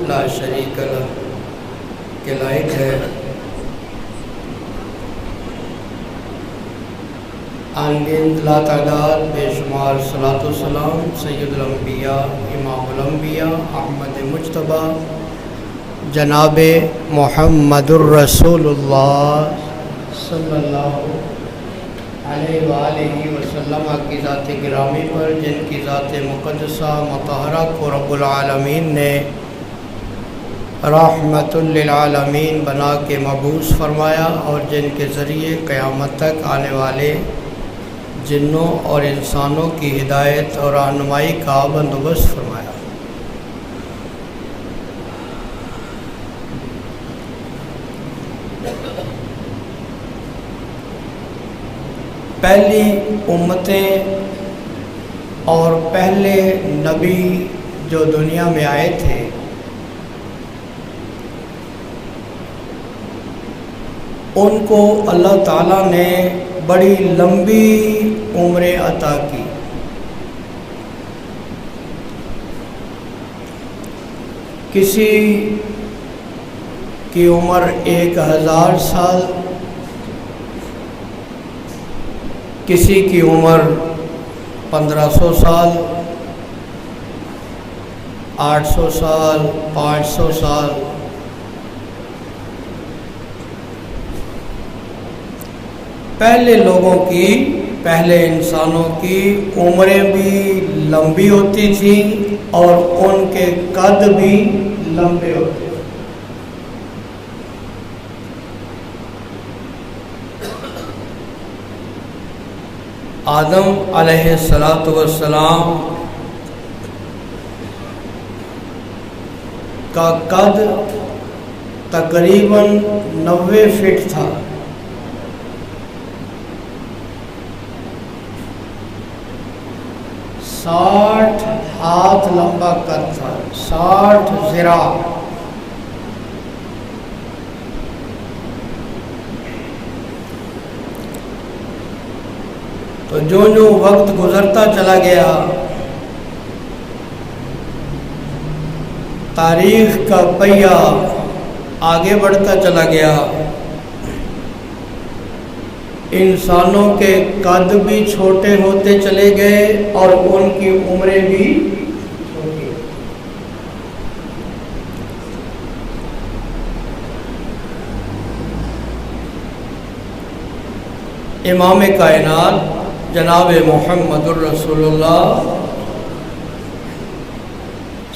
لا شریک لہ کے لائق ہے۔ آنگن لا تعداد بے شمار صلاۃ و سلام سید الانبیاء امام الانبیاء احمد مجتبی جناب محمد الرسول اللہ صلی اللہ علیہ وآلہ وسلم کی ذات گرامی پر، جن کی ذات مقدسہ مطہرہ کو رب العالمین نے رحمت للعالمین بنا کے مبعوث فرمایا، اور جن کے ذریعے قیامت تک آنے والے جنوں اور انسانوں کی ہدایت اور رہنمائی کا بندوبست فرمایا۔ پہلی امتیں اور پہلے نبی جو دنیا میں آئے تھے، ان کو اللہ تعالیٰ نے بڑی لمبی عمریں عطا کی۔ کسی کی عمر 1000 سال، کسی کی عمر 1500 سال، 800 سال، 500 سال۔ پہلے لوگوں کی، پہلے انسانوں کی عمریں بھی لمبی ہوتی تھیں اور ان کے قد بھی لمبے ہوتے تھے۔ آدم علیہ السلام کا قد تقریباً 90 فٹ تھا۔ ساٹھ ہاتھ لمبا قد تھا، 60 ذراع۔ تو جو وقت گزرتا چلا گیا، تاریخ کا پہیہ آگے بڑھتا چلا گیا، انسانوں کے قد بھی چھوٹے ہوتے چلے گئے اور ان کی عمریں بھی چھوٹی۔ امام کائنات جناب محمد الرسول اللہ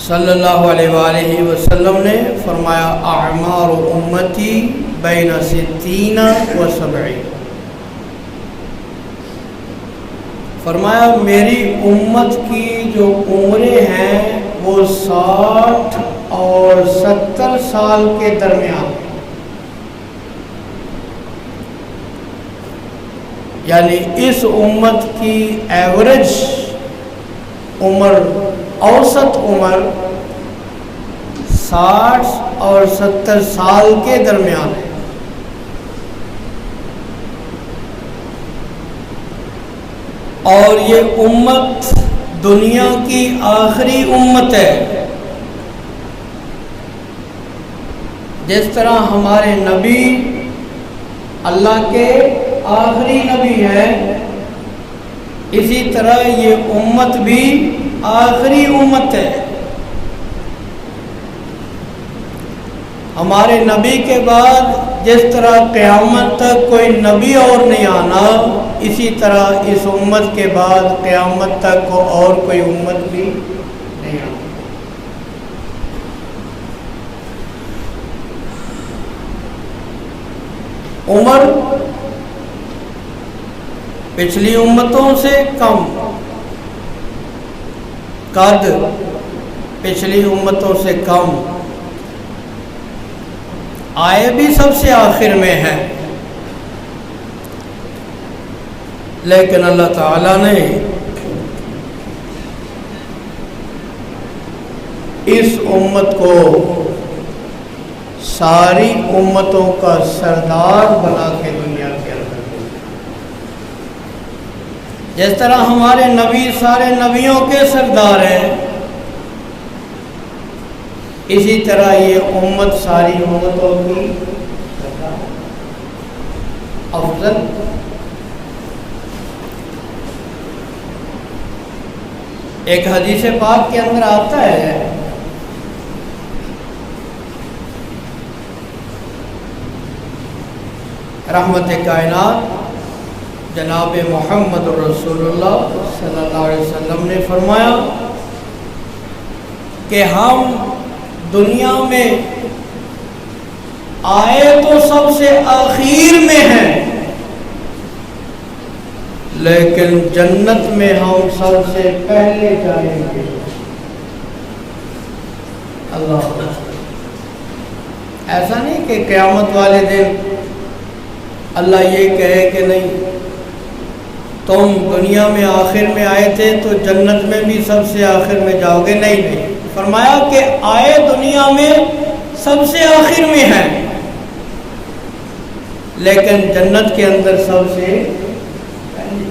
صلی اللہ علیہ وآلہ وسلم نے فرمایا، اعمار امتی بین 60 و 70۔ فرمایا میری امت کی جو عمریں ہیں وہ 60 اور 70 سال کے درمیان، یعنی اس امت کی ایوریج عمر، اوسط عمر 60 اور 70 سال کے درمیان ہے۔ اور یہ امت دنیا کی آخری امت ہے۔ جس طرح ہمارے نبی اللہ کے آخری نبی ہیں، اسی طرح یہ امت بھی آخری امت ہے۔ ہمارے نبی کے بعد جس طرح قیامت تک کوئی نبی اور نہیں آنا، اسی طرح اس امت کے بعد قیامت تک اور کوئی امت بھی نہیں آنا۔ عمر پچھلی امتوں سے کم، قد پچھلی امتوں سے کم، آئے بھی سب سے آخر میں ہے، لیکن اللہ تعالیٰ نے اس امت کو ساری امتوں کا سردار بنا کے دنیا کے اندر بھیجا۔ جس طرح ہمارے نبی سارے نبیوں کے سردار ہیں، اسی طرح یہ امت ساری امتوں کی افضل. ایک حدیث پاک کے اندر آتا ہے رحمت کائنات جناب محمد رسول اللہ صلی اللہ علیہ وسلم نے فرمایا کہ ہم دنیا میں آئے تو سب سے آخر میں ہیں، لیکن جنت میں ہم سب سے پہلے جائیں گے. اللہ، ایسا نہیں کہ قیامت والے دن اللہ یہ کہے کہ نہیں تم دنیا میں آخر میں آئے تھے تو جنت میں بھی سب سے آخر میں جاؤ گے. نہیں، فرمایا کہ آئے دنیا میں سب سے آخر میں ہیں، لیکن جنت کے اندر سب سے پہلے.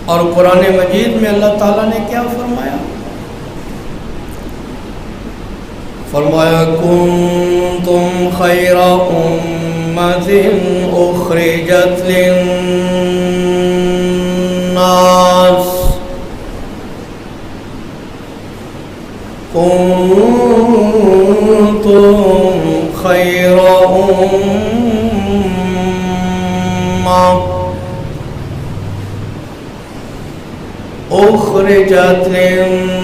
اور قرآن مجید میں اللہ تعالیٰ نے کیا فرمایا؟ فرمایا کنتم خیر امت اخرجت للناس کنتم خیر اخرجت للناس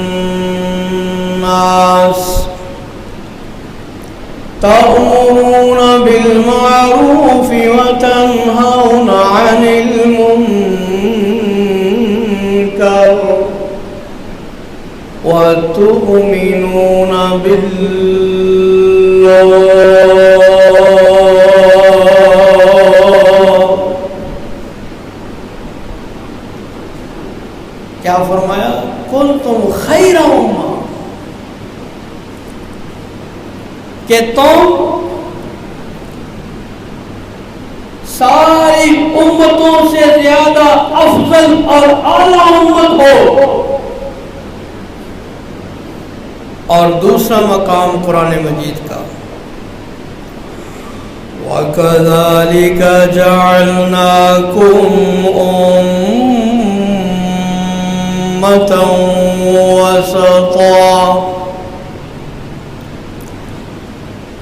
تأمرون بالمعروف وتنهون عن المنكر وتؤمنون بالله. کیا فرمایا؟ کنتم خیر امہ، کہ تم ساری امتوں سے زیادہ افضل اور اعلیٰ امت ہو. اور دوسرا مقام قرآن مجید کا وَكَذَلِكَ جَعَلْنَاكُمْ أُمَّةً وَسَطًا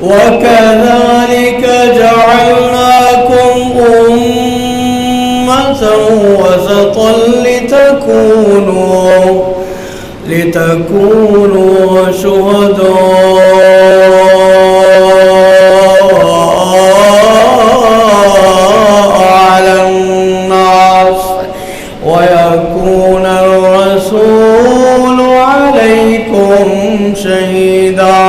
وَكَذَلِكَ جَعَلْنَاكُمْ أُمَّةً وَسَطًا لِتَكُونُوا شُهَدَاءَ عَلَى النَّاسِ وَيَكُونَ الرَّسُولُ عَلَيْكُمْ شَهِيدًا.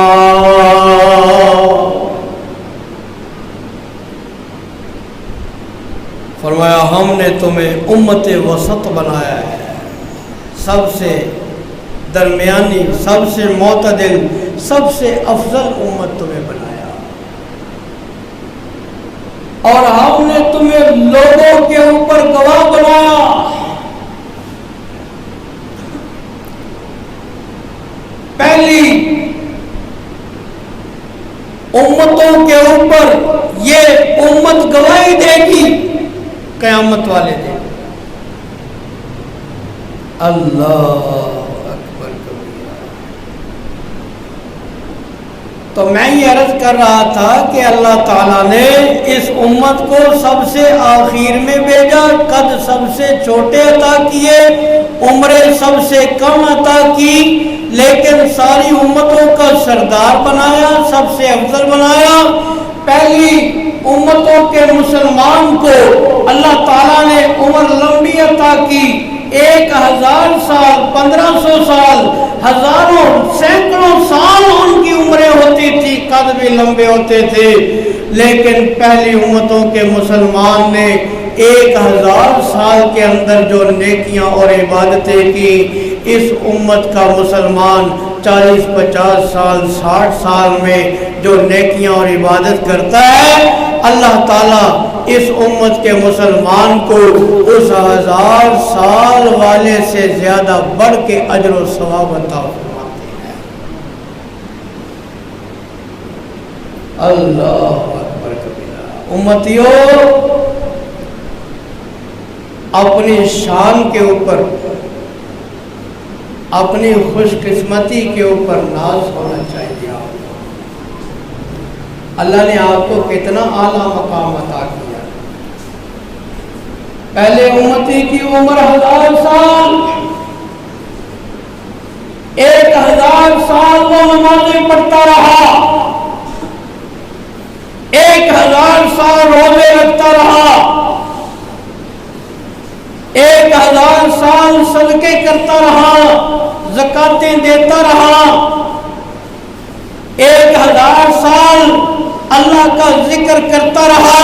فرمایا ہم نے تمہیں امت وسط بنایا ہے، سب سے درمیانی، سب سے معتدل، سب سے افضل امت تمہیں بنایا. اور ہم نے تمہیں لوگوں کے اوپر گواہ بنایا. پہلی امتوں کے اوپر یہ امت گواہی دے گی قیامت والے دن. اللہ اکبر کبیرہ. تو میں یہ عرض کر رہا تھا کہ اللہ تعالیٰ نے اس امت کو سب سے آخر میں بھیجا، قد سب سے چھوٹے عطا کیے، عمریں سب سے کم عطا کی، لیکن ساری امتوں کا سردار بنایا، سب سے افضل بنایا. پہلی امتوں کے مسلمان کو اللہ تعالیٰ نے عمر لمبی عطا کی، 1000 سال، 1500 سال، ہزاروں، سینکڑوں سال ان کی عمریں ہوتی تھی، قد بھی لمبے ہوتے تھے. لیکن پہلی امتوں کے مسلمان نے 1000 سال کے اندر جو نیکیاں اور عبادتیں کی، اس امت کا مسلمان 40-50 سال 60 سال میں جو نیکیاں اور عبادت کرتا ہے، اللہ تعالیٰ اس امت کے مسلمان کو اس 1000 سال والے سے زیادہ بڑھ کے اجر و ثواب عطا فرماتے ہیں۔ اللہ اکبر کبیرہ۔ امتیوں، اپنی شان کے اوپر، اپنی خوش قسمتی کے اوپر ناز ہونا چاہیے۔ اللہ نے آپ کو کتنا اعلیٰ مقام عطا کیا۔ پہلے امتی کی عمر 1000 سال، 1000 سال وہ نمازیں پڑھتا رہا، 1000 سال روزے رکھتا رہا، 1000 سال صدقے کرتا رہا، زکاتیں دیتا رہا، 1000 سال اللہ کا ذکر کرتا رہا۔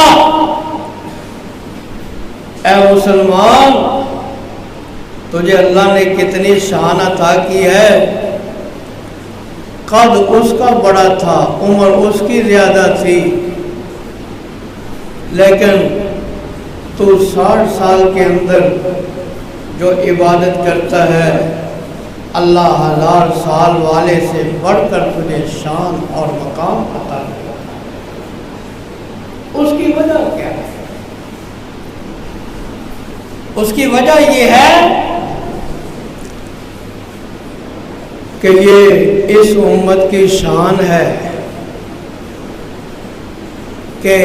اے مسلمان، تجھے اللہ نے کتنی شان عطا کی ہے۔ قد اس کا بڑا تھا، عمر اس کی زیادہ تھی، لیکن تو 60 سال کے اندر جو عبادت کرتا ہے، اللہ 1000 سال والے سے بڑھ کر تجھے شان اور مقام عطا کرتا ہے۔ اس کی وجہ کیا ہے؟ اس کی وجہ یہ ہے کہ یہ اس امت کی شان ہے کہ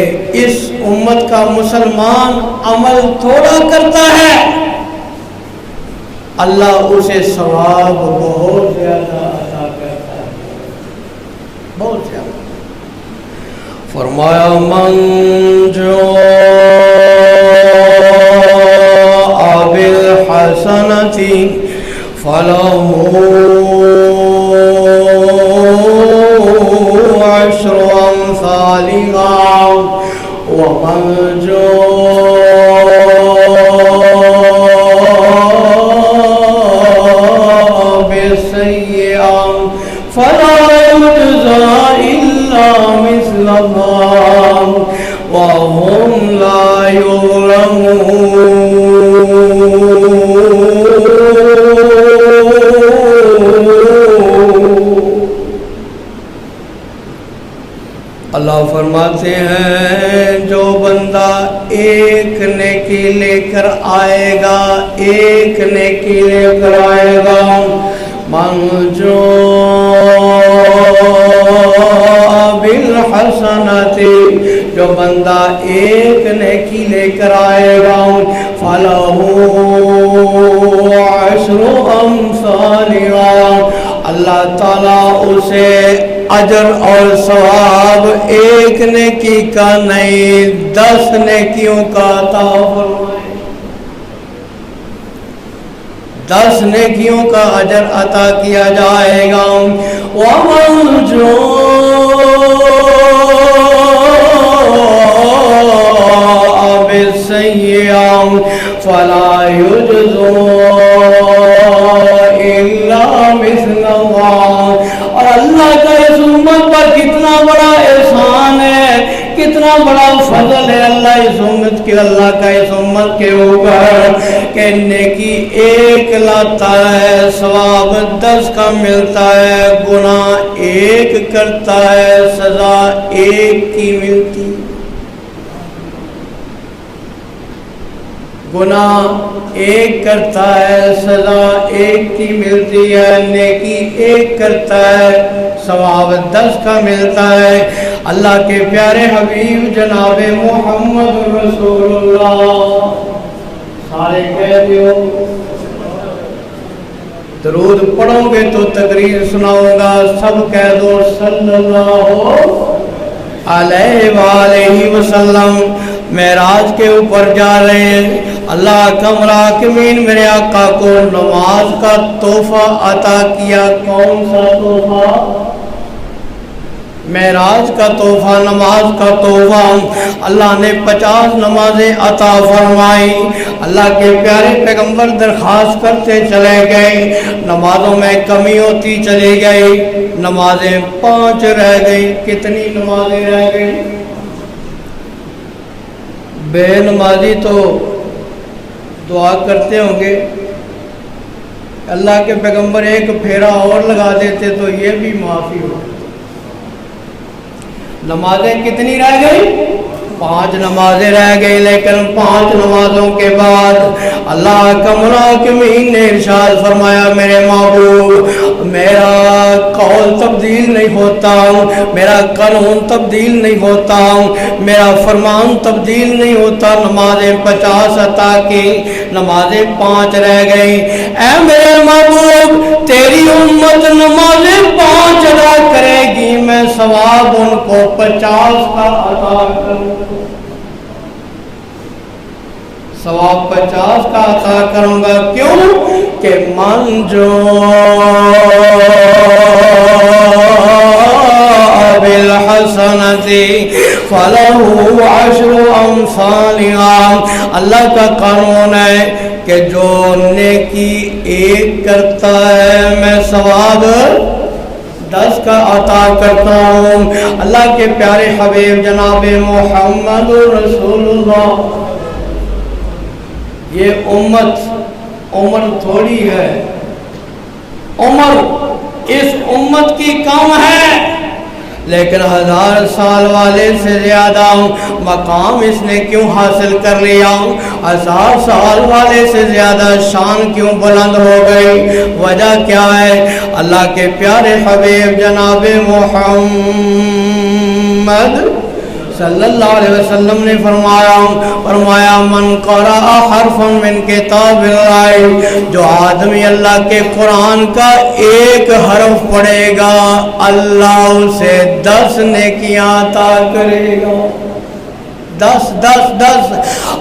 اس امت کا مسلمان عمل تھوڑا کرتا ہے، اللہ اسے ثواب بہت زیادہ عطا کرتا ہے، بہت زیادہ۔ فرمایا من جاء بالحسنۃ فلہ عشر امثالها ومن جاء بالسیئۃ فلا یجزی الا مثلها وهم لا یظلمون۔ اللہ فرماتے ہیں جو بندہ ایک نیکی لے کر آئے گا، ایک نیکی لے کر آئے گا، من جاء بالحسنۃ، جو بندہ ایک نیکی لے کر آئے گا، فلہ عشر امثالها، اللہ تعالیٰ اسے اجر اور ثواب ایک نیکی کا نہیں 10 نیکیوں کا عطا فرمائے، 10 نیکیوں کا اجر عطا کیا جائے گا۔ وَمَنْ جَاءَ بِالسَّيِّئَةِ فَلَا يُجْزَىٰ إِلَّا مِثْلَهَا۔ اور اللہ کا اس امت پر کتنا بڑا احسان ہے، کتنا بڑا فضل ہے اللہ اس امت کے، اللہ کا اس امت کے اوپر کہ نیکی ایک لاتا ہے، ثواب 10 کا ملتا ہے، گناہ ایک کرتا ہے، سزا ایک کی ملتی۔ گناہ ایک کرتا ہے، سزا ایک کی ملتی ہے، نیکی ایک کرتا ہے، ثواب 10 کا ملتا ہے۔ اللہ کے پیارے حبیب جناب محمد رسول اللہ، سارے کہہ دیو درود پڑھو گے تو تقریر سناؤں گا، سب کہہ دو صلی اللہ علیہ وآلہ وسلم۔ معراج کے اوپر جا رہے ہیں، اللہ کم راکمین میرے آقا کو نماز کا تحفہ عطا کیا۔ کون سا تحفہ؟ معراج کا تحفہ، نماز کا تحفہ، اللہ نے 50 نمازیں عطا فرمائی۔ اللہ کے پیارے پیغمبر درخواست کرتے چلے گئے، نمازوں میں کمی ہوتی چلی گئی، نمازیں 5 رہ گئی۔ کتنی نمازیں رہ گئی؟ بے نمازی تو دعا کرتے ہوں گے، اللہ کے پیغمبر ایک پھیرا اور لگا دیتے تو یہ بھی معافی ہو۔ نمازیں کتنی رہ گئی؟ 5 نمازیں رہ گئی، لیکن 5 نمازوں کے بعد اللہ کا مراقبین نے ارشاد فرمایا، میرے محبوب میرا قول تبدیل نہیں ہوتا، میرا قانون تبدیل نہیں ہوتا، میرا فرمان تبدیل نہیں ہوتا۔ نمازیں 50 عطا کی، نمازیں 5 رہ گئی۔ اے میرے محبوب تیری امت نمازیں 5 ادا کرے گی، میں ثواب ان کو 50 کا عطا کروں، ثواب 50 کا عطا کروں گا۔ کیوں کہ من جو بالحسنۃ فلہ 10 امثالها، اللہ کا قانون ہے کہ جو نیکی 1 کرتا ہے میں ثواب 10 کا عطا کرتا ہوں۔ اللہ کے پیارے حبیب جناب محمد رسول اللہ، یہ امت عمر تھوڑی ہے، عمر اس امت کی کم ہے، لیکن 1000 سال والے سے زیادہ مقام اس نے کیوں حاصل کر لیا؟ 1000 سال والے سے زیادہ شان کیوں بلند ہو گئی؟ وجہ کیا ہے؟ اللہ کے پیارے حبیب جناب محمد صلی اللہ علیہ وسلم نے فرمایا من قرأ حرفا من کتاب اللہ، جو آدمی اللہ کے قرآن کا 1 حرف پڑھے گا اللہ اسے 10 نیکیاں عطا کرے گا۔ 10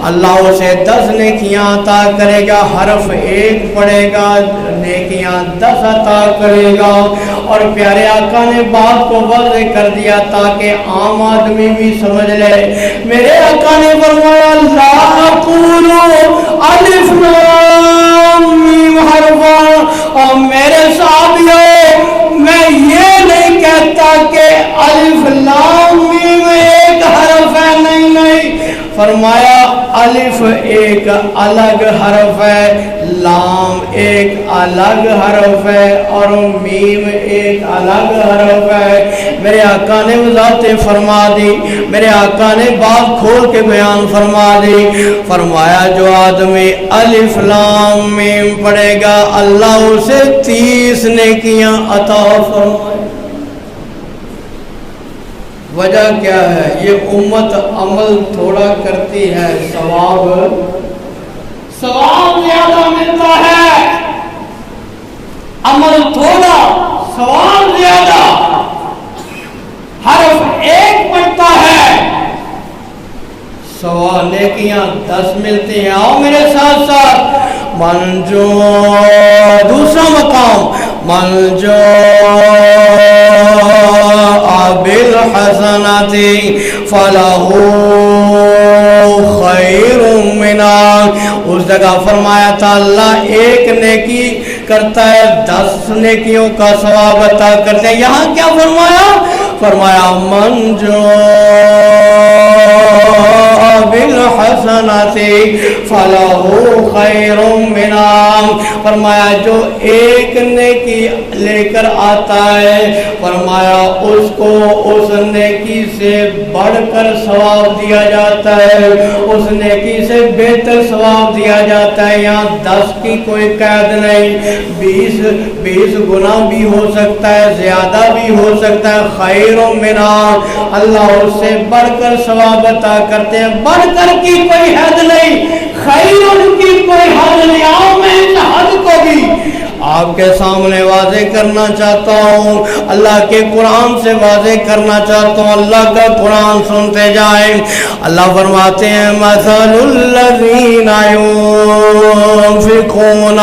اللہ اسے 10 نیکیاں عطا کرے گا۔ حرف 1 پڑھے گا، نیکیاں 10 عطا کرے گا۔ اور پیارے آقا نے بات کو واضح کر دیا تاکہ عام آدمی بھی سمجھ لے۔ میرے آقا نے فرمایا لا اقول الف لام میم حرفا، اور میرے صحابیوں میں یہ نہیں کہتا کہ الف لام میم 1 حرف ہے، نہیں، فرمایا الف 1 الگ حرف ہے، لام 1 الگ حرف ہے، اور میم 1 الگ حرف ہے۔ میرے آقا نے وضاحتیں فرما دی، میرے آقا نے بات کھول کے بیان فرما دی۔ فرمایا جو آدمی الف لام میم پڑھے گا اللہ اسے 30 نیکیاں عطا فرمائے۔ وجہ کیا ہے؟ یہ امت عمل تھوڑا کرتی ہے، ثواب زیادہ ملتا ہے، عمل تھوڑا ثواب زیادہ۔ حرف 1 پڑھتا ہے، ثواب نیکیاں 10 ملتی ہیں۔ آؤ میرے ساتھ من جو دوسرا مقام، من جو بالحسنۃ فلہ خیر منها، اس جگہ فرمایا تھا اللہ 1 نیکی کرتا ہے 10 نیکیوں کا ثواب عطا کرتے ہیں۔ یہاں کیا فرمایا من جو بالحسنۃ فلہ خیر منها، فرمایا جو 1 نیکی لے کر آتا ہے فرمایا اس کو اس نیکی سے بڑھ کر ثواب دیا جاتا ہے، اس نیکی سے بہتر ثواب دیا جاتا ہے۔ یہاں 10 کی کوئی قید نہیں، 20 گنا بھی ہو سکتا ہے، زیادہ بھی ہو سکتا ہے۔ خیر منها، اللہ اس سے بڑھ کر ثواب عطا کرتے ہیں، بڑھ کر کی کوئی حد نہیں، خیر کی کوئی حد نہیں۔ آؤ میں اس حد کو بھی آپ کے سامنے واضح کرنا چاہتا ہوں، اللہ کے قرآن سے واضح کرنا چاہتا ہوں۔ اللہ کا قرآن سنتے جائیں۔ اللہ فرماتے ہیں مثل الذین ينفقون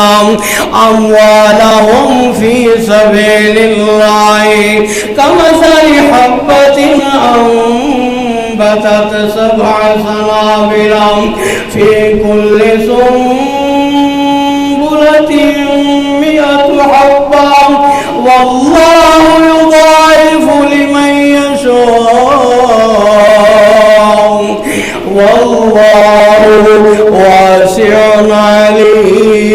اموالهم فی سبیل اللہ كمثل حبة أنبتت 7 سنابل في كل سنبلة 100 حبة والله يضاعف لمن يشاء والله واسع عليم.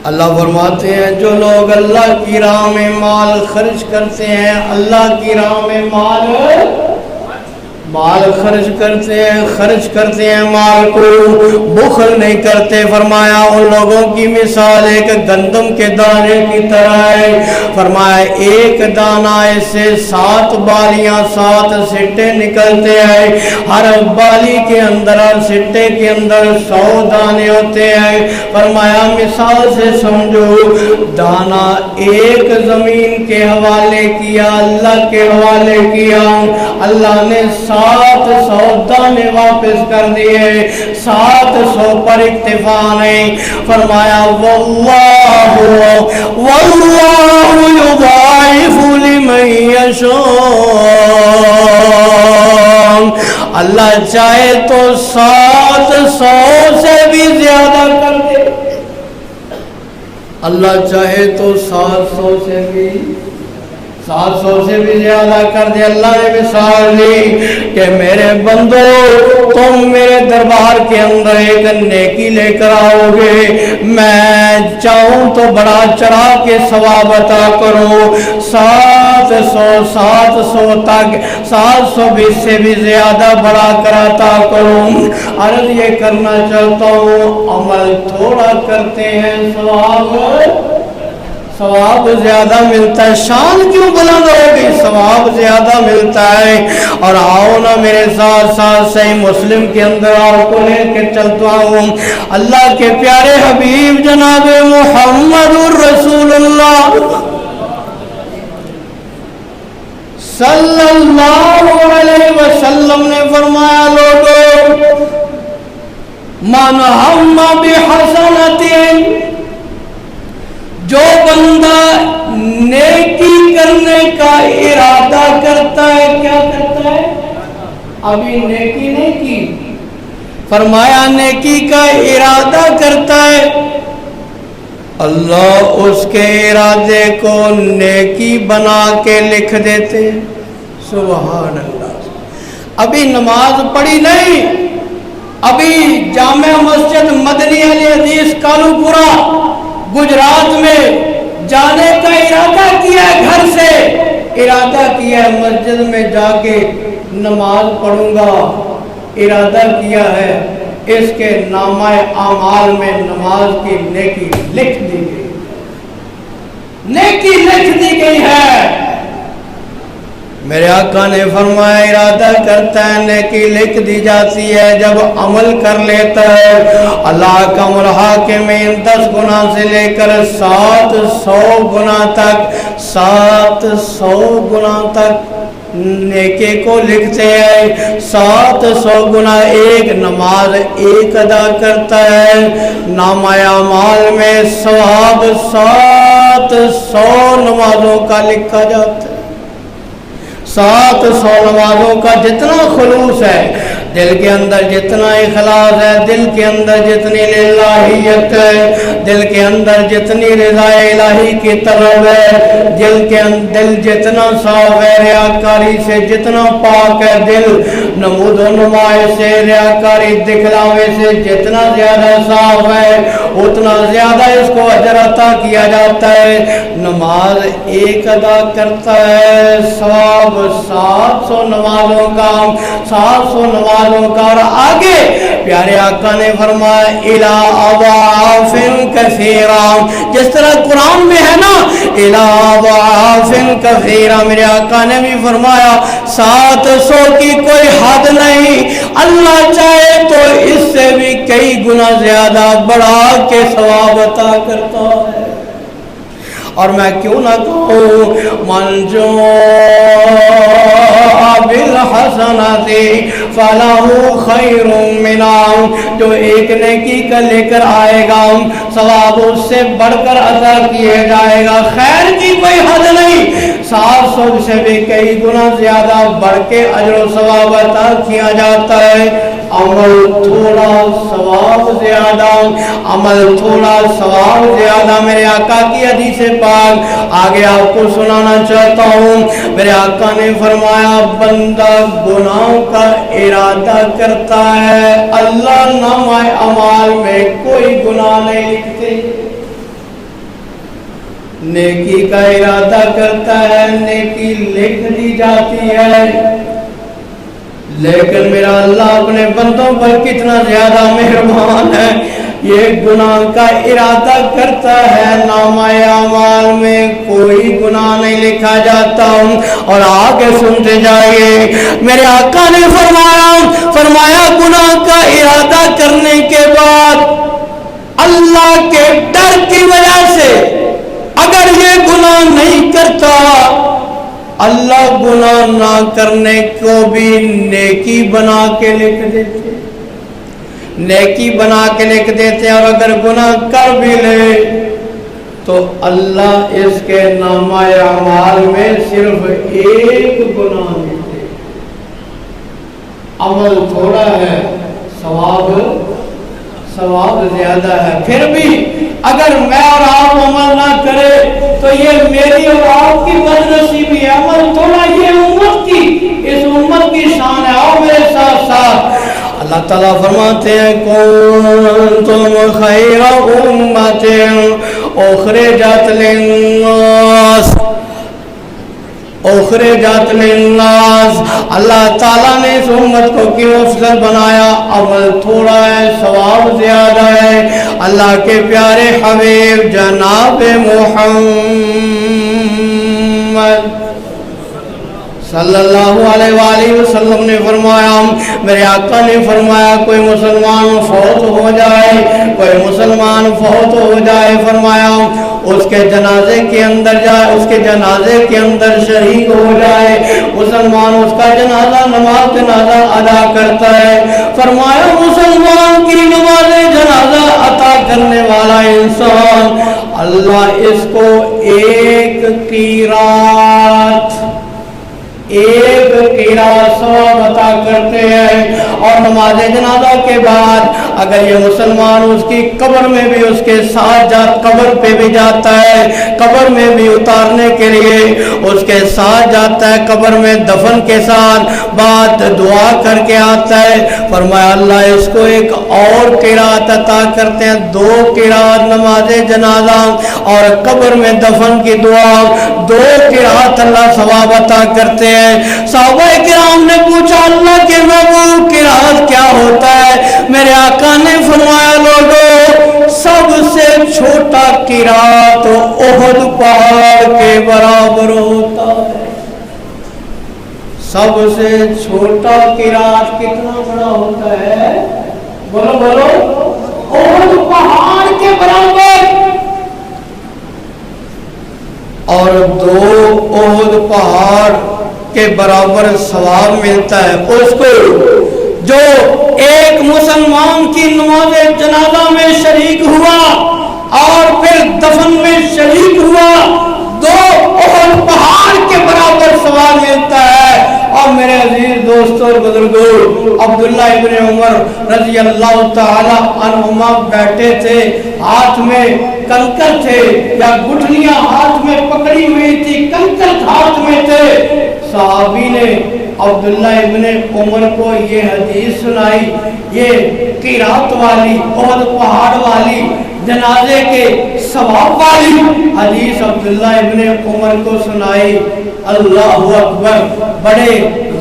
اللہ فرماتے ہیں جو لوگ اللہ کی راہ میں مال خرچ کرتے ہیں، اللہ کی راہ میں مال خرچ کرتے ہیں مال کو بخل نہیں کرتے. فرمایا ان لوگوں کی مثال ایک گندم کے دانے کی طرح ہے. فرمایا ایک دانہ سے 7 بالیاں 7 سٹے نکلتے ہیں. ہر بالی کے اندر ہر سٹے کے اندر 100 دانے ہوتے ہیں. فرمایا مثال سے سمجھو دانہ ایک زمین کے حوالے کیا، اللہ کے حوالے کیا، اللہ نے 700 دانے واپس کر دیے، 700 پر اکتفا نہیں. فرمایا واللہ یضاعف لمن یشاء، اللہ چاہے تو 700 سے بھی زیادہ کر دے، اللہ چاہے تو 700 سے بھی زیادہ کر دے. اللہ نے مثال دی کہ میرے بندو تم میرے دربار کے اندر ایک نیکی لے کر آؤ گے، میں چاہوں تو بڑا چڑھا کے ثواب عطا کروں، 700 تک 720 سے بھی زیادہ بڑا کر عطا کروں. عرض یہ کرنا چاہتا ہوں عمل تھوڑا کرتے ہیں ثواب زیادہ ملتا ہے. شان کیوں بلند ہوگی؟ ثواب زیادہ ملتا ہے. اور آؤ نا میرے ساتھ صحیح مسلم کے اندر آپ کو لے کے چلتا ہوں. اللہ کے پیارے حبیب جناب محمد الرسول اللہ صلی اللہ علیہ وسلم نے فرمایا لوگوں من ہم بحسنۃ، جو بندہ نیکی کرنے کا ارادہ کرتا ہے، کیا کرتا ہے؟ ابھی نیکی نہیں کی، فرمایا نیکی کا ارادہ کرتا ہے، اللہ اس کے ارادے کو نیکی بنا کے لکھ دیتے. سبحان اللہ. ابھی نماز پڑھی نہیں، ابھی جامع مسجد مدنی علی حدیث کالو پورا گجرات میں جانے کا ارادہ کیا ہے، گھر سے ارادہ کیا ہے مسجد میں جا کے نماز پڑھوں گا، ارادہ کیا ہے، اس کے نامہ اعمال میں نماز کی نیکی لکھ دی گئی، نیکی لکھ دی گئی ہے. میرے آقا نے فرمایا ارادہ کرتا ہے نیکی لکھ دی جاتی ہے، جب عمل کر لیتا ہے اللہ کا الحاکم 10 گنا سے لے کر 700 گنا تک 700 گنا تک نیکی کو لکھتے ہیں. 700 گنا ایک نماز ایک ادا کرتا ہے، نامہ اعمال میں ثواب 700 نمازوں کا لکھا جاتا ہے. 700 نمازوں کا جتنا خلوص ہے، دل کے اندر جتنا اخلاص ہے، دل کے اندر جتنی للہیت ہے، دل کے اندر جتنی رضا الہی کی طلب ہے، دل جتنا صاف ہے، ریاکاری سے جتنا پاک ہے دل، نمود و نمائش سے ریاکاری دکھلاوے سے جتنا زیادہ صاف ہے اتنا زیادہ اس کو اجر عطا کیا جاتا ہے. نماز ایک ادا کرتا ہے، ثواب 700 نمازوں کا 700 نمازوں کا. اور آگے پیارے آقا نے فرمایا الی اضعاف کثیرہ، جس طرح قرآن میں ہے نا الی اضعاف کثیرہ، میرے آقا نے بھی فرمایا 700 کی کوئی حد نہیں، اللہ چاہے تو اس سے بھی کئی گنا زیادہ بڑھا کے ثواب عطا کرتا ہے. اور میں کیوں نہ کہوں من جاء بالحسنۃ فلہ خیر منہا، جو ایک نیکی کا لے کر آئے گا ثواب اس سے بڑھ کر عطا کیے جائے گا۔ خیر کی کوئی حد نہیں، 700 سے بھی کئی گنا زیادہ بڑھ کے اجر و ثواب عطا کیا جاتا ہے۔ عمل تھوڑا ثواب زیادہ، عمل تھوڑا ثواب زیادہ۔ میرے آقا کی حدیث پاک آگے آپ کو سنانا چاہتا ہوں۔ میرے آقا نے فرمایا بندہ گناہوں کا ارادہ کرتا ہے، اللہ نامہ اعمال میں کوئی گناہ نہیں لکھتے۔ نیکی کا ارادہ کرتا ہے، نیکی لکھ دی جاتی ہے، لیکن میرا اللہ اپنے بندوں پر کتنا زیادہ مہربان ہے، یہ گناہ کا ارادہ کرتا ہے، نامہ اعمال میں کوئی گناہ نہیں لکھا جاتا۔ اور آگے سنتے جائیے، میرے آقا نے فرمایا گناہ کا ارادہ کرنے کے بعد اللہ کے ڈر کی وجہ سے اگر یہ گناہ نہیں کرتا، اللہ گناہ نہ کرنے کو بھی نیکی بنا کے لکھ دیتے، نیکی بنا کے لکھ دیتے۔ اور اگر گناہ کر بھی لے تو اللہ اس کے نامہ اعمال میں صرف ایک گناہ لکھتے۔ عمل تھوڑا ہے، ثواب زیادہ ہے۔ پھر بھی اگر میں اور آپ عمل نہ کرے تو یہ میری اور آپ کی بدنصیبی ہے۔ عمل تھوڑا، یہ اس امت کی شان ہے۔ اور میرے ساتھ ساتھ اللہ تعالیٰ فرماتے ہیں کنتم خیر امت اخرجت للناس، اللہ تعالیٰ نے اس امت کو کیوں افضل بنایا؟ عمل تھوڑا ہے، ثواب زیادہ ہے۔ اللہ کے پیارے حبیب جناب محمد صلی اللہ علیہ وآلہ وسلم نے فرمایا، میرے آقا نے فرمایا کوئی مسلمان فوت ہو جائے، فرمایا اس کے جنازے کے اندر جائے، اس کے جنازے کے اندر شریک ہو جائے، مسلمان اس کا نماز جنازہ ادا کرتا ہے۔ فرمایا مسلمان کی نماز جنازہ عطا کرنے والا انسان اللہ اس کو ایک قیرات ثواب عطا کرتے ہیں۔ اور نماز جنازہ کے بعد اگر یہ مسلمان اس کی قبر میں بھی اس کے ساتھ قبر پہ بھی جاتا ہے، قبر میں بھی اتارنے کے لیے اس کے ساتھ جاتا ہے، قبر میں دفن کے ساتھ بعد دعا کر کے آتا ہے، فرمایا اللہ اس کو ایک اور قرات عطا کرتے ہیں، 2 قرات نماز جنازہ اور قبر میں دفن کی دعا، 2 قرات اللہ ثواب عطا کرتے ہیں۔ صحابہ کرام نے پوچھا اللہ کے محبوب قرات کیا ہوتا ہے؟ میرے آقا نے فرمایا لوگوں سب سے چھوٹا قرات احد پہاڑ کے برابر ہوتا ہے۔ سب سے چھوٹا قرات کتنا بڑا ہوتا ہے؟ بولو احد پہاڑ کے برابر۔ اور 2 احد پہاڑ کے برابر ثواب ملتا ہے اس کو جو ایک مسلمان کی نماز جنازہ میں شریک ہوا اور پھر دفن میں شریک ہوا، 2 احد پہاڑ کے برابر ثواب ملتا ہے۔ اور میرے عزیز دوستوں اور بزرگوں، عبداللہ ابن عمر رضی اللہ تعالی عنہما بیٹھے تھے، ہاتھ میں کنکر تھے یا گٹھلیاں ہاتھ میں پکڑی ہوئی تھی، کنکر ہاتھ میں تھے۔ صحابی نے عبداللہ ابن عمر کو یہ حدیث سنائی، یہ قرات والی احد پہاڑ والی جنازے کے ثواب والی حدیث عبداللہ ابن عمر کو سنائی۔ اللہ اکبر، بڑے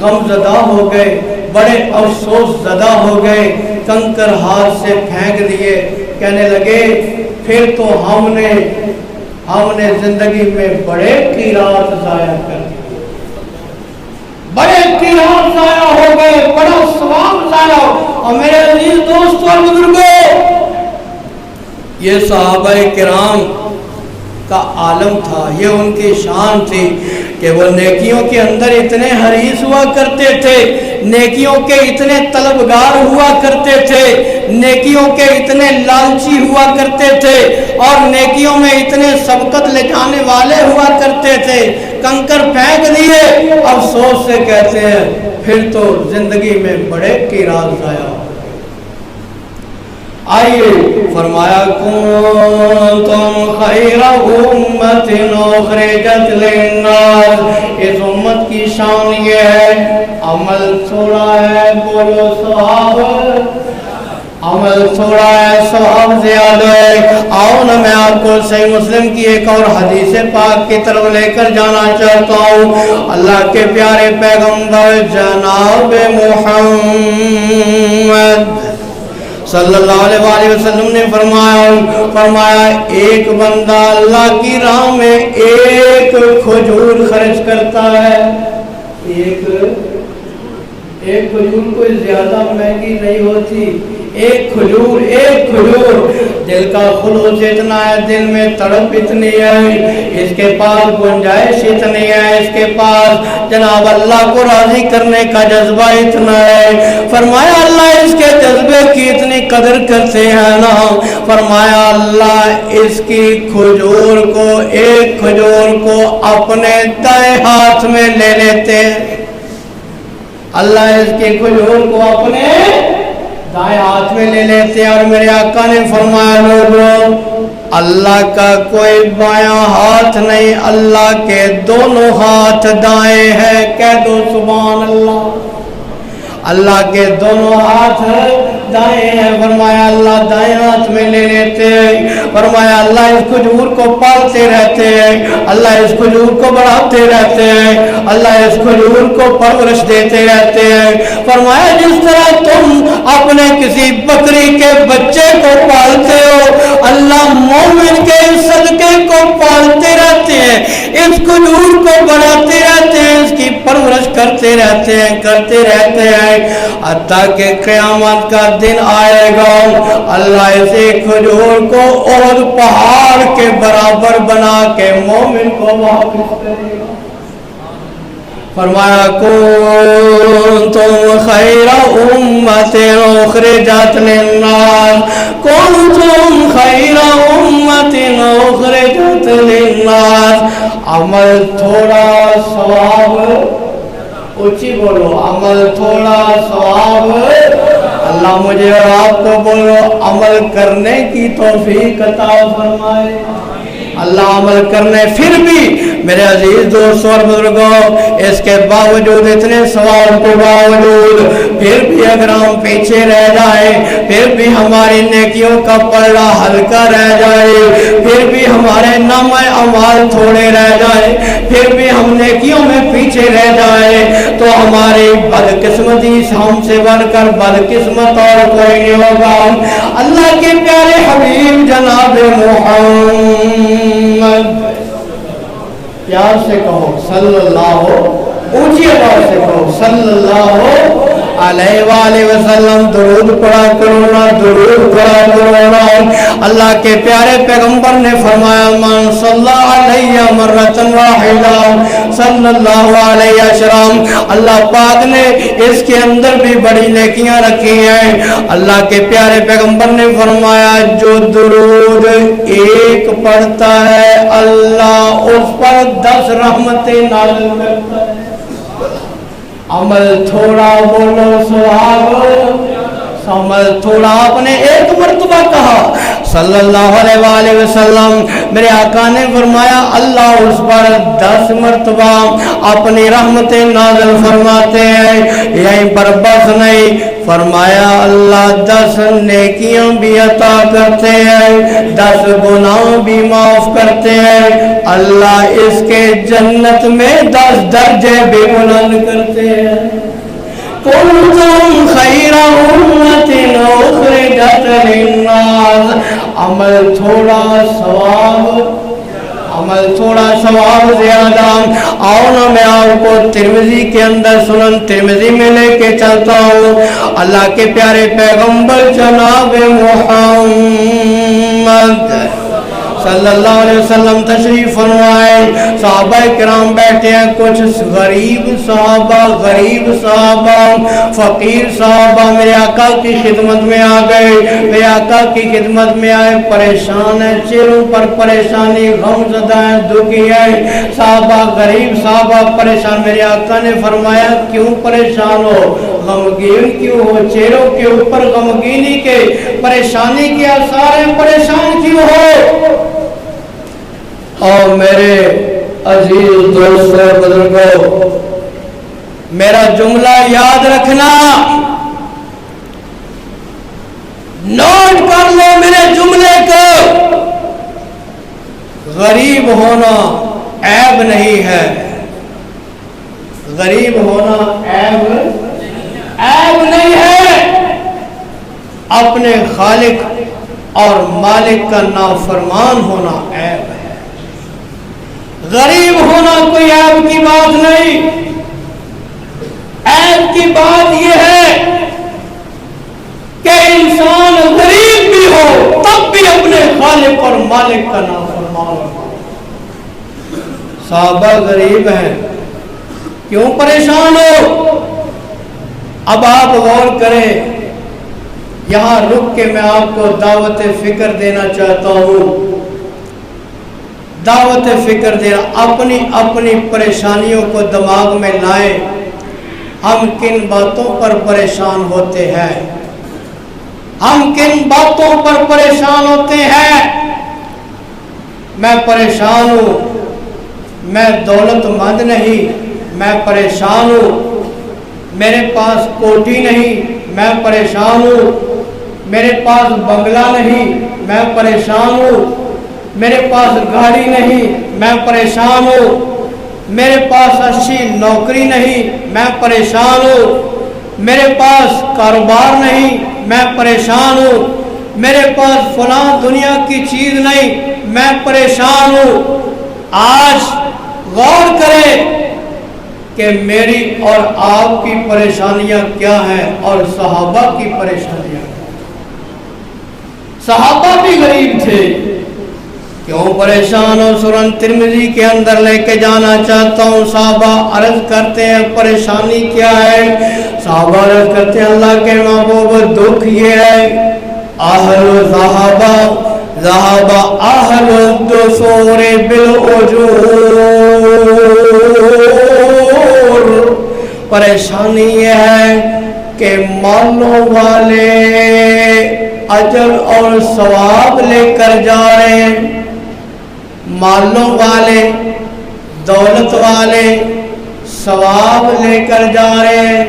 غم زدہ ہو گئے، بڑے افسوس زدہ ہو گئے، کنکر ہاتھ سے پھینک دیے، کہنے لگے پھر تو ہم نے زندگی میں بڑے قرات ضائع کر دیے، بڑے قرات ضائع ہو گئے، بڑا ثواب ضائع ہو۔ اور میرے عزیز دوستوں اور بزرگوں، یہ صحابہ کرام کا عالم تھا، یہ ان کی شان تھی، کہ وہ نیکیوں کے اندر اتنے حریص ہوا کرتے تھے، نیکیوں کے اتنے طلبگار ہوا کرتے تھے، نیکیوں کے اتنے لالچی ہوا کرتے تھے، اور نیکیوں میں اتنے سبقت لے جانے والے ہوا کرتے تھے، کنکر پھینک دیے، افسوس سے کہتے ہیں پھر تو زندگی میں بڑے کی راز ضائع۔ آئیے فرمایا کنتم خیر امت اخرجت للناس، اس امت کی شان یہ ہے عمل تھوڑا ہے، بولو ثواب، عمل تھوڑا ہے ثواب زیادہ ہے۔ آؤ نا میں آپ کو صحیح مسلم کی ایک اور حدیث پاک کی طرف لے کر جانا چاہتا ہوں۔ اللہ کے پیارے پیغمبر جناب محمد صلی اللہ علیہ وآلہ وسلم نے فرمایا ایک بندہ اللہ کی راہ میں ایک کھجور خرچ کرتا ہے، ایک کھجور کوئی زیادہ مہنگی نہیں ہوتی، ایک کھجور دل کا خلوص اتنا ہے، دل میں تڑپ اتنی ہے، اس کے پاس گنجائش اتنی ہے، اس کے پاس جناب اللہ کو راضی کرنے کا جذبہ اتنا ہے۔ فرمایا اللہ اس کے جذبے کی اتنی قدر کرتے ہیں نا، فرمایا اللہ اس کی کھجور کو، ایک کھجور کو اپنے دائیں ہاتھ میں لے لیتے ہیں، اللہ اس کی کھجور کو اپنے دائیں ہاتھ میں لے لیتے ہیں۔ اور میرے آقا نے فرمایا لوگوں اللہ کا کوئی بایاں ہاتھ نہیں، اللہ کے دونوں ہاتھ دائیں ہیں، کہہ دو سبحان اللہ، اللہ کے دونوں ہاتھ دائیں ہیں۔ فرمایا اللہ دائیں ہاتھ میں لے لیتے ہیں، فرمایا اللہ اس کھجور کو پالتے رہتے ہیں، اللہ اس کھجور کو بڑھاتے رہتے ہیں، اللہ اس کھجور کو پرورش دیتے رہتے ہیں۔ فرمایا جس طرح تم اپنے کسی بکری کے بچے کو پالتے ہو، اللہ مومن کے صدقے کو پالتے رہتے ہیں، اس کھجور کو بڑھاتے رہتے ہیں، اس کی پرورش کرتے رہتے ہیں حتیٰ کہ قیامت کا دن آئے گا، اللہ اسے کھجور کو اور پہاڑ کے برابر بنا کے مومن کو واپس کرے گا۔ فرمایا کنتم خیر امت اخرجت للناس، کنتم خیر امت اخرجت للناس، عمل تھوڑا ثواب، اونچی بولو، عمل تھوڑا ثواب، اللہ مجھے اور آپ کو بولو عمل کرنے کی توفیق عطا فرمائے، اللہ عمل کرنے۔ پھر بھی میرے عزیز دوستوں اور بزرگوں، اس کے باوجود اتنے ثواب کے باوجود پھر بھی اگر ہم پیچھے رہ جائیں، پھر بھی ہماری نیکیوں کا پلڑا ہلکا رہ جائے، پھر بھی ہمارے نامہ اعمال تھوڑے رہ جائیں، پھر بھی ہم نیکیوں میں پیچھے رہ جائیں، تو ہماری بدقسمتی ہم سے بڑھ کر بدقسمت اور کوئی نہیں ہوگا۔ اللہ کے پیارے حبیب جناب محمد، پیار سے کہو صلی اللہ، اونچی آواز سے کہو صلی اللہ علیہ وآلہ وسلم، درود پڑھا کرو نا، درود پڑھا کرو نا۔ اللہ کے پیارے پیغمبر نے فرمایا من صلی علیہ مرتن واحدہ صلی اللہ علیہ وسلم، اللہ پاک نے اس کے اندر بھی بڑی نیکیاں رکھی ہیں۔ اللہ کے پیارے پیغمبر نے فرمایا جو درود ایک پڑھتا ہے اللہ اس پر 10 رحمتیں نازل کرتا ہے۔ عمل تھوڑا، بولو سبحان، عمل تھوڑا، آپ نے ایک مرتبہ کہا صلی اللہ علیہ وآلہ وسلم، میرے آقا نے فرمایا اللہ اس پر 10 مرتبہ اپنی رحمتیں نازل فرماتے ہیں۔ یہیں پر بس نہیں، فرمایا اللہ 10 نیکیاں بھی عطا کرتے ہیں، 10 گناہ بھی معاف کرتے ہیں، اللہ اس کے جنت میں 10 درجے بھی بلند کرتے ہیں۔ کنتم خیر امت اخرجت للناس، عمل تھوڑا ثواب، عمل تھوڑا ثواب زیادہ۔ آؤ نا میں آپ کو ترمذی کے اندر سنن ترمذی میں لے کے چلتا ہوں۔ اللہ کے پیارے پیغمبر جناب محمد صلی اللہ علیہ وسلم تشریف فرمائے. صحابہ کرام بیٹھے ہیں, کچھ غریب صحابہ فقیر صحابہ میرے آقا کی خدمت میں آ گئے. میرے آقا کی خدمت میں آئے, پریشان ہیں, چہروں پر پریشانی, غم زدہ ہیں, دکھی ہیں. صحابہ غریب صحابہ پریشان. میرے آقا نے فرمایا کیوں پریشان ہو, غمگین کیوں ہو, چہروں کے اوپر غمگینی کے پریشانی کے آثار ہیں, پریشان کیوں ہو؟ اور میرے عزیز دوستوں بزرگوں, میرا جملہ یاد رکھنا, نوٹ کر لو میرے جملے کو. غریب ہونا عیب نہیں ہے, غریب ہونا عیب نہیں ہے. اپنے خالق اور مالک کا نافرمان ہونا عیب ہے. غریب ہونا کوئی عیب کی بات نہیں. عیب کی بات یہ ہے کہ انسان غریب بھی ہو تب بھی اپنے خالق اور مالک کا نافرمان ہو. صحابہ غریب ہیں, کیوں پریشان ہو؟ اب آپ غور کریں, یہاں رک کے میں آپ کو دعوت فکر دینا چاہتا ہوں. دعوت فکر دینا, اپنی اپنی پریشانیوں کو دماغ میں لائیں. ہم کن باتوں پر پریشان ہوتے ہیں, ہم کن باتوں پر پریشان ہوتے ہیں؟ میں پریشان ہوں, میں دولت مند نہیں, میں پریشان ہوں. میرے پاس کوٹھی نہیں, میں پریشان ہوں. میرے پاس بنگلہ نہیں, میں پریشان ہوں. میرے پاس گاڑی نہیں, میں پریشان ہوں. میرے پاس اچھی نوکری نہیں, میں پریشان ہوں. میرے پاس کاروبار نہیں, میں پریشان ہوں. میرے پاس فلاں دنیا کی چیز نہیں, میں پریشان ہوں. آج غور کریں کہ میری اور آپ کی پریشانیاں کیا ہیں اور صحابہ کی پریشانیاں. صحابہ بھی غریب تھے, کیوں پریشان ہو؟ سنن ترمذی کے اندر لے کے جانا چاہتا ہوں. صحابہ عرض کرتے ہیں پریشانی کیا ہے؟ صحابہ عرض کرتے ہیں اللہ کے محبوب دکھ یہ ہے, اہل ذہب اہل الدثور بالاجور. پریشانی یہ ہے کہ مالوں والے اجر اور ثواب لے کر جا رہے ہیں, مالوں والے دولت والے ثواب لے کر جا رہے ہیں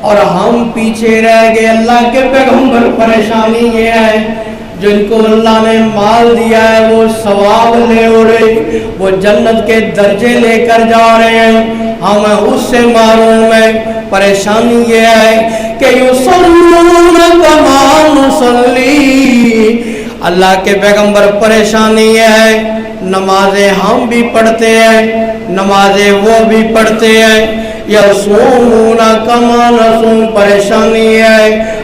اور ہم پیچھے رہ گئے. اللہ کے پیغمبر پریشانی یہ ہے جن کو اللہ نے مال دیا ہے وہ ثواب لے اڑے, وہ جنت کے درجے لے کر جا رہے ہیں, ہم اس سے معروم ہیں. پریشانی یہ ہے کہ یصلون کما نصلی. اللہ کے پیغمبر پریشانی یہ ہے نمازیں ہم بھی پڑھتے ہیں, نمازیں وہ بھی پڑھتے ہیں. یصومون کما نصوم. پریشانی ہے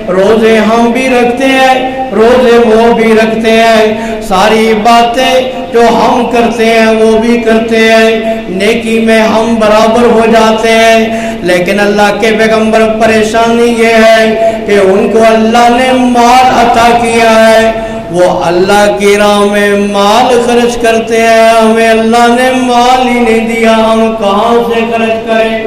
روزے ہم بھی رکھتے ہیں, روزے وہ بھی رکھتے ہیں, ساری باتیں جو ہم کرتے ہیں وہ بھی کرتے ہیں, نیکی میں ہم برابر ہو جاتے ہیں. لیکن اللہ کے پیغمبر پریشانی یہ ہے کہ ان کو اللہ نے مال عطا کیا ہے, وہ اللہ کی راہ میں مال خرچ کرتے ہیں. ہمیں اللہ نے مال ہی نہیں دیا, ہم کہاں سے خرچ کریں؟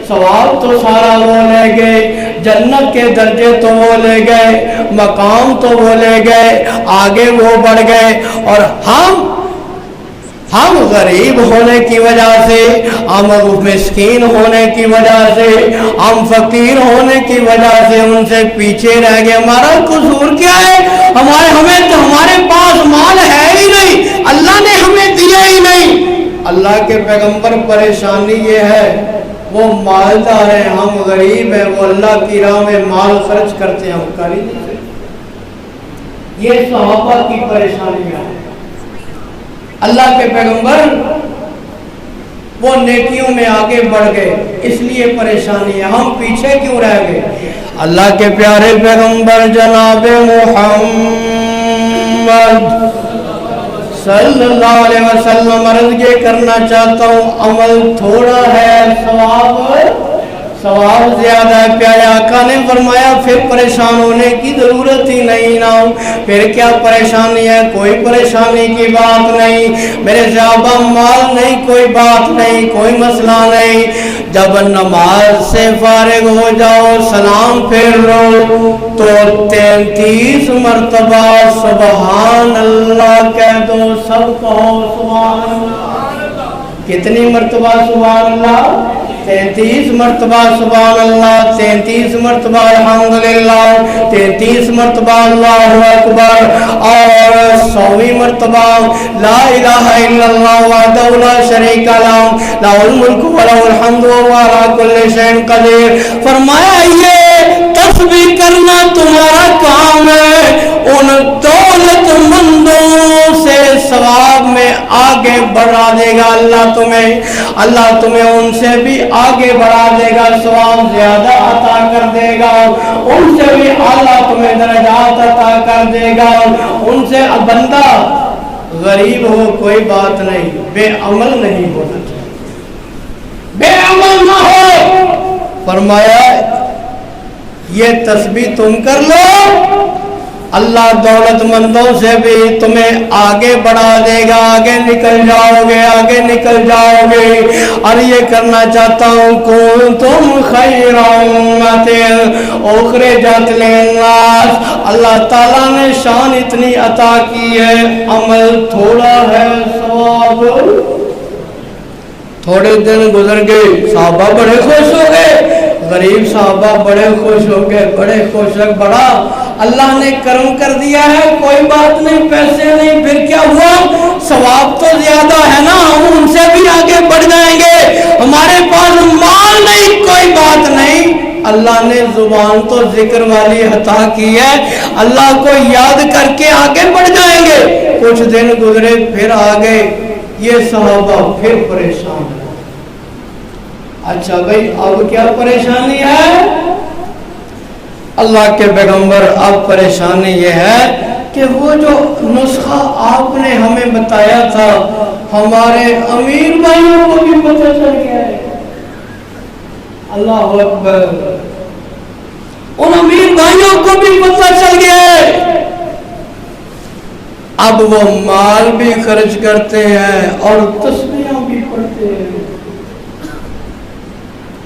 ثواب تو سارا وہ لے گئے, جنت کے درجے تو وہ لے گئے, مقام تو وہ لے گئے, آگے وہ بڑھ گئے, اور ہم غریب ہونے کی وجہ سے, ہم مسکین ہونے کی وجہ سے, ہم فقیر ہونے کی وجہ سے ان سے پیچھے رہ گئے. ہمارا قصور کیا ہے؟ ہمارے پاس مال ہے ہی نہیں, اللہ نے ہمیں دیا ہی نہیں. اللہ کے پیغمبر پریشانی یہ ہے وہ مالدار ہیں, ہم غریب ہیں, وہ اللہ کی راہ میں مال خرچ کرتے ہیں, ہم کر ہی نہیں سکتے. یہ صحابہ کی پریشانیاں ہیں. اللہ کے پیغمبر وہ نیکیوں میں آگے بڑھ گئے, اس لیے پریشانی ہے, ہم پیچھے کیوں رہ گئے؟ اللہ کے پیارے پیغمبر جناب محمد صلی اللہ علیہ وسلم عرض یہ کرنا چاہتا ہوں، عمل تھوڑا ہے، ثواب زیادہ ہے۔ پیارے آقا نے فرمایا پھر پریشان ہونے کی ضرورت ہی نہیں نا، پھر کیا پریشانی ہے؟ کوئی پریشانی کی بات نہیں میرے صحابہ، مال نہیں، کوئی بات نہیں، کوئی مسئلہ نہیں۔ جب نماز سے فارغ ہو جاؤ، سلام پھیر لو تو 33 مرتبہ سبحان اللہ کہہ دو، سب کہو سبحان اللہ۔ کتنی مرتبہ سبحان اللہ؟ 33 مرتبہ سبحان اللہ، 33 مرتبہ الحمدللہ، 33 مرتبہ اللہ اکبر، اور 100ویں مرتبہ لا الہ الا اللہ وحدہ لا شریک لہ لہ الملک ولہ الحمد وہو علی کل شیء قدیر۔ فرمایا یہ تسبیح کرنا تمہارا کام ہے، ان دولت مندوں سے ثواب میں آگے بڑھا دے گا اللہ تمہیں ان سے بھی آگے بڑھا دے گا، ثواب زیادہ عطا کر دے گا، ان سے بھی اللہ تمہیں درجات عطا کر دے گا۔ ان سے بندہ غریب ہو کوئی بات نہیں، بے عمل نہیں ہونا چاہیے، بے عمل نہ ہو۔ فرمایا یہ تسبیح تم کر لو، اللہ دولت مندوں سے بھی تمہیں آگے بڑھا دے گا، آگے نکل جاؤ گے۔ اور یہ کرنا چاہتا ہوں، کنتم خیر امۃ اخرجت للناس، اللہ تعالیٰ نے شان اتنی عطا کی ہے، عمل تھوڑا ہے، ثواب تھوڑے دن گزر گئے، صحابہ بڑے خوش ہو گئے، غریب صحابہ بڑے خوش ہو گئے، بڑے خوش ہو، بڑا اللہ نے کرم کر دیا ہے، کوئی بات نہیں، پیسے نہیں، پھر کیا ہوا؟ ثواب تو زیادہ ہے نا، ہم ان سے بھی آگے بڑھ جائیں گے، ہمارے پاس مال نہیں، کوئی بات نہیں، اللہ نے زبان تو ذکر والی عطا کی ہے، اللہ کو یاد کر کے آگے بڑھ جائیں گے۔ کچھ دن گزرے، پھر آگے یہ صحابہ پھر پریشان ہے۔ اچھا بھائی اب کیا پریشانی ہے؟ اللہ کے پیغمبر اب پریشانی یہ ہے کہ وہ جو نسخہ آپ نے ہمیں بتایا تھا ہمارے امیر بھائیوں کو بھی پتہ چل گیا ہے۔ اللہ اکبر، ان امیر بھائیوں کو بھی پتہ چل گیا ہے۔ اب وہ مال بھی خرچ کرتے ہیں اور تسبیحاں بھی پڑھتے ہیں،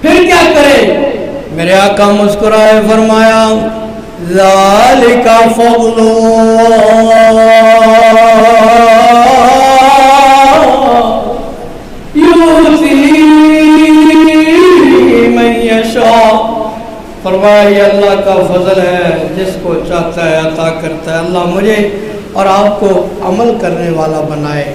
پھر کیا کرے؟ میرے آقا مسکرائے فرمایا ذالک فضل یؤتی من یشاء، فرمایا یہ اللہ کا فضل ہے، جس کو چاہتا ہے عطا کرتا ہے۔ اللہ مجھے اور آپ کو عمل کرنے والا بنائے۔